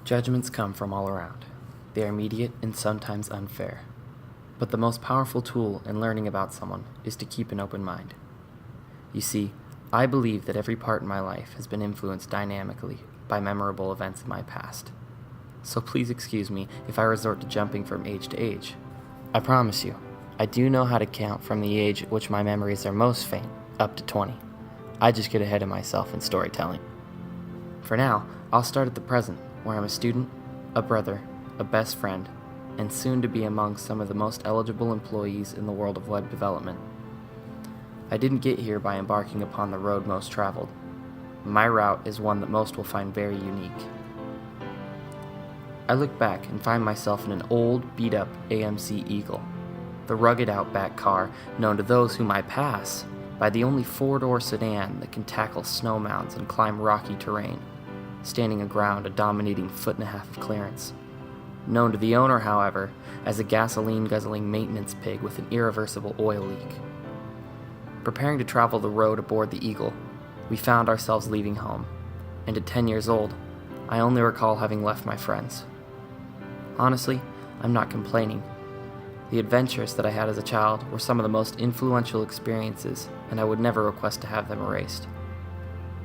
Judgments come from all around. They are immediate and sometimes unfair. But the most powerful tool in learning about someone is to keep an open mind. You see, I believe that every part in my life has been influenced dynamically by memorable events in my past. So please excuse me if I resort to jumping from age to age. I promise you, I do know how to count from the age at which my memories are most faint, up to 20. I just get ahead of myself in storytelling. For now, I'll start at the present, where I'm a student, a brother, a best friend, and soon to be among some of the most eligible employees in the world of web development. I didn't get here by embarking upon the road most traveled. My route is one that most will find very unique. I look back and find myself in an old, beat-up AMC Eagle, the rugged Outback car known to those whom I pass by the only four-door sedan that can tackle snow mounds and climb rocky terrain, standing aground a dominating 1.5 feet of clearance. Known to the owner, however, as a gasoline-guzzling maintenance pig with an irreversible oil leak. Preparing to travel the road aboard the Eagle, we found ourselves leaving home, and at 10 years old, I only recall having left my friends. Honestly, I'm not complaining. The adventures that I had as a child were some of the most influential experiences, and I would never request to have them erased.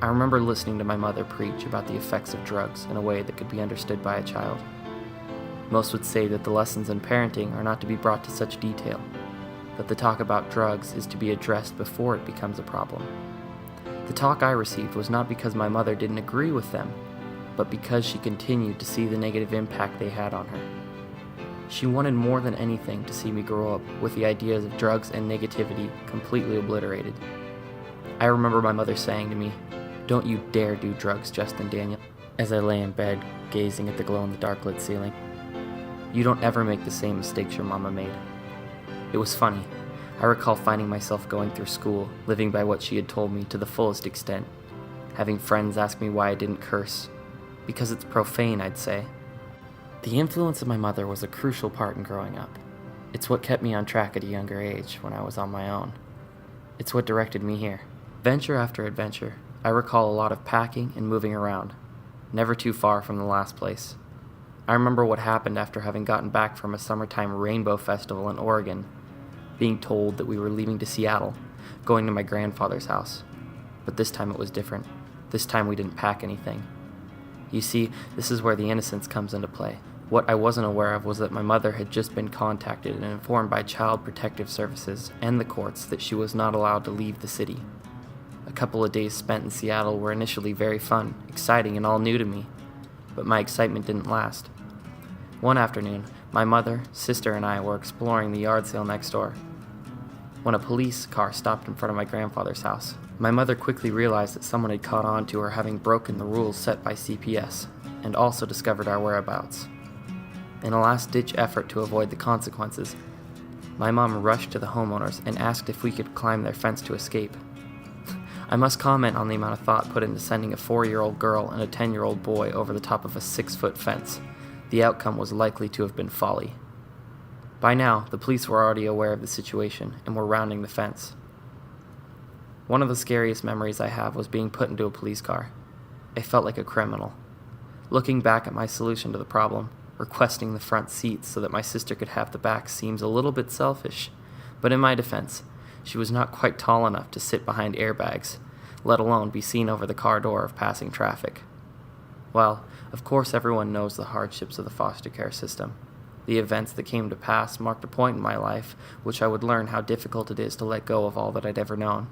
I remember listening to my mother preach about the effects of drugs in a way that could be understood by a child. Most would say that the lessons in parenting are not to be brought to such detail, that the talk about drugs is to be addressed before it becomes a problem. The talk I received was not because my mother didn't agree with them, but because she continued to see the negative impact they had on her. She wanted more than anything to see me grow up with the ideas of drugs and negativity completely obliterated. I remember my mother saying to me, "Don't you dare do drugs, Justin Daniel," as I lay in bed, gazing at the glow-in-the-dark lit ceiling. "You don't ever make the same mistakes your mama made." It was funny. I recall finding myself going through school, living by what she had told me to the fullest extent, having friends ask me why I didn't curse. Because it's profane, I'd say. The influence of my mother was a crucial part in growing up. It's what kept me on track at a younger age when I was on my own. It's what directed me here. Venture after adventure, I recall a lot of packing and moving around, never too far from the last place. I remember what happened after having gotten back from a summertime rainbow festival in Oregon, being told that we were leaving to Seattle, going to my grandfather's house. But this time it was different. This time we didn't pack anything. You see, this is where the innocence comes into play. What I wasn't aware of was that my mother had just been contacted and informed by Child Protective Services and the courts that she was not allowed to leave the city. A couple of days spent in Seattle were initially very fun, exciting, and all new to me, but my excitement didn't last. One afternoon, my mother, sister, and I were exploring the yard sale next door when a police car stopped in front of my grandfather's house. My mother quickly realized that someone had caught on to her having broken the rules set by CPS, and also discovered our whereabouts. In a last-ditch effort to avoid the consequences, my mom rushed to the homeowners and asked if we could climb their fence to escape. I must comment on the amount of thought put into sending a 4-year-old girl and a 10-year-old boy over the top of a 6-foot fence. The outcome was likely to have been folly. By now, the police were already aware of the situation and were rounding the fence. One of the scariest memories I have was being put into a police car. I felt like a criminal. Looking back at my solution to the problem, requesting the front seats so that my sister could have the back seems a little bit selfish, but in my defense, she was not quite tall enough to sit behind airbags, let alone be seen over the car door of passing traffic. Well, of course everyone knows the hardships of the foster care system. The events that came to pass marked a point in my life which I would learn how difficult it is to let go of all that I'd ever known.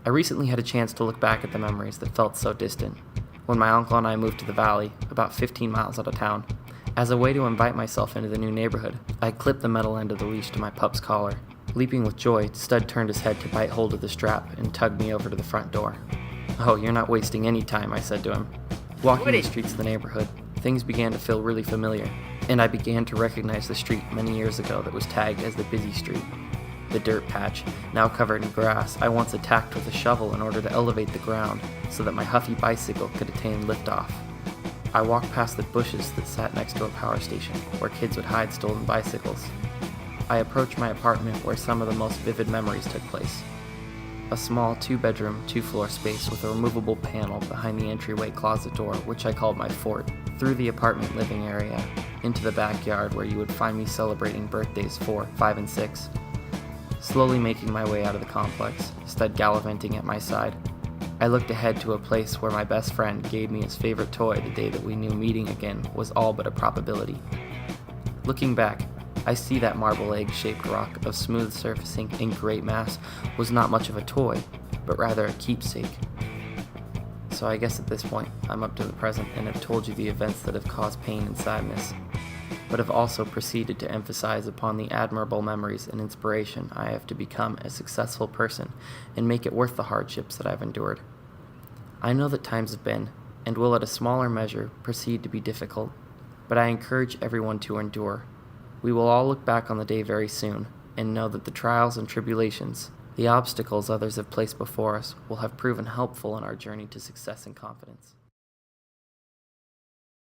I recently had a chance to look back at the memories that felt so distant, when my uncle and I moved to the valley, about 15 miles out of town. As a way to invite myself into the new neighborhood, I clipped the metal end of the leash to my pup's collar. Leaping with joy, Stud turned his head to bite hold of the strap and tugged me over to the front door. "Oh, you're not wasting any time," I said to him. Walking the streets of the neighborhood, things began to feel really familiar, and I began to recognize the street many years ago that was tagged as the busy street. The dirt patch, now covered in grass, I once attacked with a shovel in order to elevate the ground so that my huffy bicycle could attain liftoff. I walked past the bushes that sat next to a power station, where kids would hide stolen bicycles. I approached my apartment where some of the most vivid memories took place. a small 2-bedroom, 2-floor space with a removable panel behind the entryway closet door, which I called my fort, through the apartment living area, into the backyard where you would find me celebrating birthdays 4, 5, and 6. Slowly making my way out of the complex, Stud gallivanting at my side, I looked ahead to a place where my best friend gave me his favorite toy the day that we knew meeting again was all but a probability. Looking back, I see that marble egg-shaped rock of smooth surfacing and great mass was not much of a toy, but rather a keepsake. So I guess at this point, I'm up to the present and have told you the events that have caused pain and sadness, but have also proceeded to emphasize upon the admirable memories and inspiration I have to become a successful person and make it worth the hardships that I've endured. I know that times have been, and will at a smaller measure, proceed to be difficult, but I encourage everyone to endure. We will all look back on the day very soon, and know that the trials and tribulations, the obstacles others have placed before us, will have proven helpful in our journey to success and confidence.